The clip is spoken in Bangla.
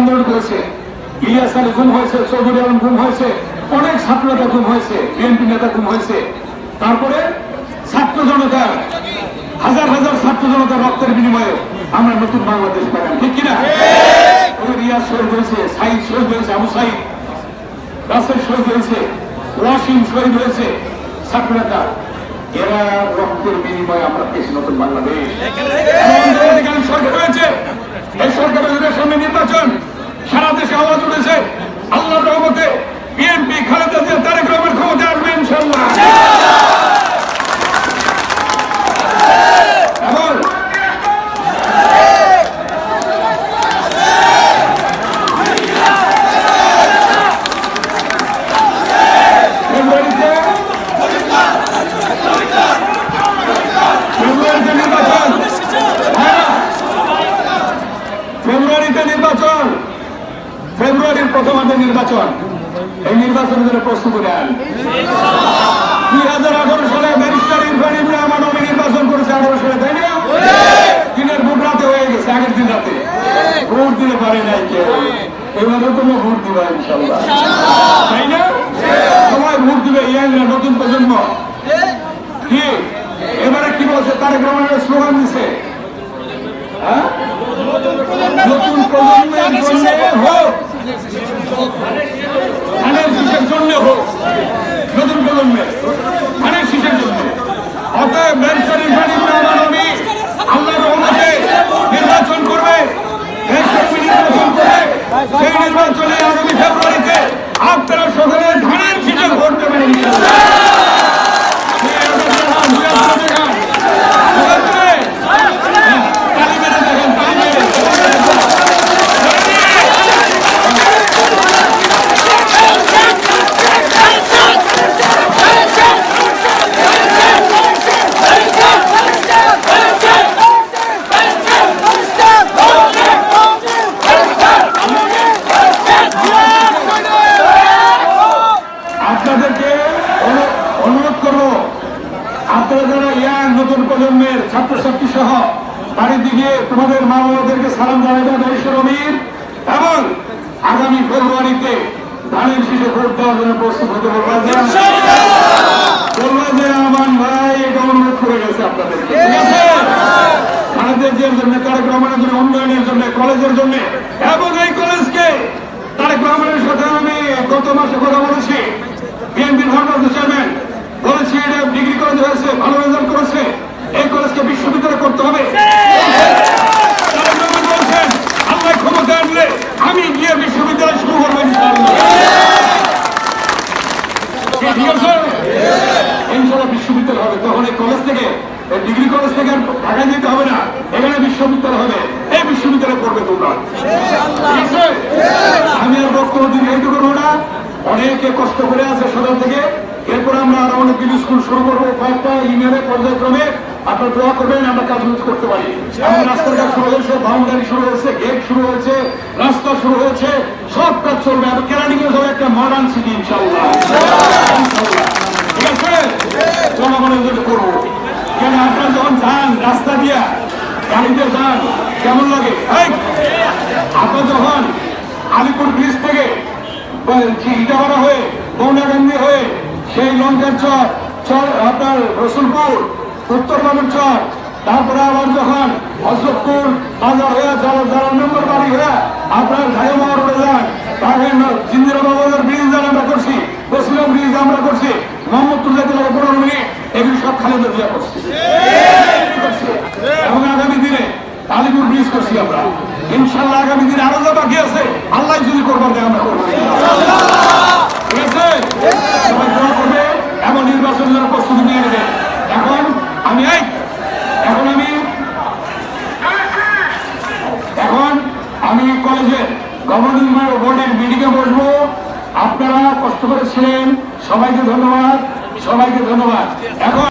আন্দোলন করেছে, ইলিয়াস আলী গুম হয়েছে, চৌধুরী আলম গুম হয়েছে, অনেক ছাত্র নেতা গুম হয়েছে, বিএনপি নেতা গুম হয়েছে। তারপরে ছাত্র জনতার হাজার হাজার ছাত্র জনতার রক্তের বিনিময়ে আমরা নতুন বাংলাদেশ পেলাম, ঠিক কিনা? রিয়াজ শহীদ হয়েছে, সাইদ শহীদ হয়েছে, আবু সাইদ, রাসেল শহীদ হয়েছে, ওয়াসিম শহীদ হয়েছে, ছাত্র নেতা। এরা রক্তের বিনিময়ে আমরা পেয়েছি নতুন বাংলাদেশ। সরকার হয়েছে, এই সরকারের সামনে নির্বাচন, সারা দেশে আওয়াজ উঠেছে। আল্লাহর রহমতে বিএনপি খালেদা জিয়া তারেক রহমান ক্ষমতা আসবে ইনশাআল্লাহ। ফেব্রুয়ারির প্রথমার্ধে নির্বাচন, এই নির্বাচনের জন্য প্রস্তুত নেন। 2018 সালে ব্যারিস্টার ইরফান ইব্রাহিম আমার নামে নির্বাচন করেছে, 18 সালে, তাই না? দিনের ভোট রাতে হয়ে গেছে, আগের দিন রাতে ভোট দিতে পারে নাই কেউ। এবারে কোনো ভোট দিবা ইনশাআল্লাহ, তাই না? সবাই ভোট দিবে, ইয়াংরা, নতুন প্রজন্ম। কি এবারে কি বলছে? তারেক রহমানের স্লোগান দিছে, হ্যাঁ, নতুন প্রজন্মের জন্য হোক, ধানের শীষের জন্য হোক, নতুন প্রজন্মের ধানের শীষের জন্য। অতএব ব্যারিস্টার ইরফান ইব্রাহিম আলমী আল্লাহর রহমতে নির্বাচন করবে, নির্বাচন করে সেই নির্বাচনে আগামী ফেব্রুয়ারিতে আপনারা সকলে ধানের শীষে ভোট দেবেন ইনশাআল্লাহ। নতুন প্রজন্মের ছাত্রছাত্রী সহ বাড়ির দিকে তোমাদের মা বাবাদেরকে সালাম জানাবে নৈশরমীর, এবং আগামী ফেব্রুয়ারিতে ধানের শীষে ভোট দেওয়ার জন্য প্রস্তুত হতে বলবা যে আমান ভাই এটা অনুরোধ করে গেছে আপনাদেরকে, ঠিক আছে? খালেদা জিয়ার জন্য, তারেক রহমানের জন্য, উন্নয়নের জন্য, কলেজের জন্য, এবং এই কলেজকে তারেক রহমানের সাথে আমি গত মাসে কথা বলেছি, বিএনপির ভারপ্রাপ্ত চেয়ারম্যান বলেছি, এটা ডিগ্রি কলেজ হয়েছে, ভালো রেজাল্ট করেছে, এই কলেজকে বিশ্ববিদ্যালয় করতে হবে। বলছেন আল্লাহ ক্ষমতা আনলে আমি গিয়ে বিশ্ববিদ্যালয় শুরু করবো ইনশাআল্লাহ, ঠিক আছে? ইনশাআল্লাহ বিশ্ববিদ্যালয় হবে। তখন এই কলেজ থেকে, ডিগ্রি কলেজ থেকে ঢাকায় যেতে হবে না, এখানে বিশ্ববিদ্যালয় হবে, এই বিশ্ববিদ্যালয় পড়বে তোমরা, ঠিক আছে? আমি আর বক্তব্য দীর্ঘায়িত করবো না, অনেকে কষ্ট করে আছে সদর থেকে। এরপর আমরা আরো অনেকগুলি স্কুল শুরু করবো, কয়েকটা ইউনিয়নে পর্যায়ক্রমে। আপনারা দোয়া করবেন আমরা কাজ করতে পারি। এমন রাস্তার কাজ শুরু হয়েছে, বাউন্ডারি শুরু হয়েছে, গেট শুরু হয়েছে, রাস্তা শুরু হয়েছে, সব কাজ চলবে। আর কেরানীগঞ্জ হবে একটা মডার্ন সিটি ইনশাআল্লাহ, ঠিক আছে? জনগণের জন্য করবো। কেন আপনারা যখন যান রাস্তা দিয়া, গাড়িতে যান, কেমন লাগে? আপনার যখন আলিপুর ব্রিজ থেকে ইটাভাড়া হয়ে, বৌনাগান্ধী হয়ে, সেই লঙ্কার চর আপনার রসুলপুর, উত্তরবঙ্গের চর, তারপরে আবার যখন হজরতপুর বাজার হয়ে যারা নম্বর বাড়ি হয়ে আপনার ঢাইমা রোডে যান, তাহলে জিন্দিরা বাজার ব্রিজ যান আমরা করছি, বসিলা ব্রিজ আমরা করছি, মোহাম্মদপুর যেতে লাগে 15 মিনিট, এগুলি সব খালেদা জিয়া করছি। এবং আগামী দিনে আলিপুর ব্রিজ করছি আমরা, ইনশাআল্লাহ আগামী দিনে আরো যা বাকি আছে আল্লাহ যদি করবার দেয় আমরা করবো, ঠিক আছে? সবাই দোয়া করবে এবং নির্বাচনের প্রস্তুতি নিয়ে নেবে। এখন আমি কলেজের গভর্নিং বোর্ডের মিটিংয়ে বসবো। আপনারা কষ্ট করেছিলেন, সবাইকে ধন্যবাদ, সবাইকে ধন্যবাদ। এখন